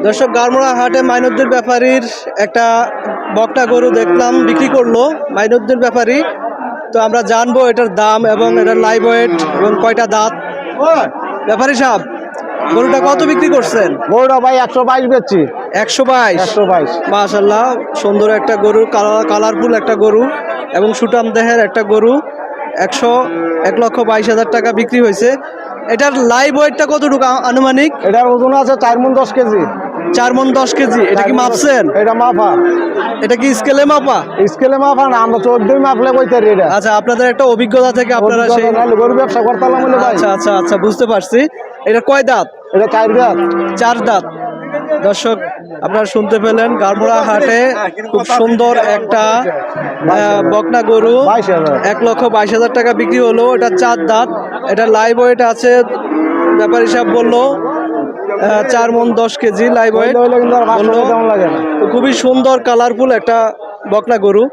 দর্শক, গারমোড়া হাটে মাইনুদ্দিন ব্যাপারীর একটা বকনা গরু দেখলাম বিক্রি করলো মাইনুদ্দিন ব্যাপারী। তো আমরা জানবো এটার দাম এবং এটার লাইভ ওয়েট এবং কয়টা দাঁত। ব্যাপারী সাহেব, গরুটা কত বিক্রি করছেন? গরুটা ভাই 122 বেচছি। 122। 122 মাশাআল্লাহ, সুন্দর একটা গরু, কালারফুল একটা গরু এবং সুটাম দেহের একটা গরু। 1,22,000 টাকা বিক্রি হয়েছে। এটার লাইভ ওয়েটটা কতটুকু আনুমানিক? এটার ওজন আছে 4 মণ 10 কেজি। 4 মণ 10 কেজি। এটা কি মাপছেন? এটা মাপা। এটা কি স্কেলে মাপা? স্কেলে মাপা না, আমরা 14 মাপলে কইতে এটা। আচ্ছা, আপনাদের একটা অভিজ্ঞতা থেকে আপনারা সেই গরু ব্যবসা করতাম বলে ভাই। আচ্ছা আচ্ছা আচ্ছা, বুঝতে পারছি। এটা কয় দাঁত? এটা 4 দাঁত। 4 দাঁত। দর্শক, আপনারা শুনতে পেলেন, গারমোড়া হাটে খুব সুন্দর একটা বকনা গরু 1,22,000 টাকা বিক্রি হলো। এটা 4 দাঁত। এটা লাইভ ওয়েট আছে, ব্যাপারী সাহেব বললো 4 মণ 10 কেজি লাইভ ওয়েট। লাগে না। খুবই সুন্দর কালারফুল একটা বকনা গরু।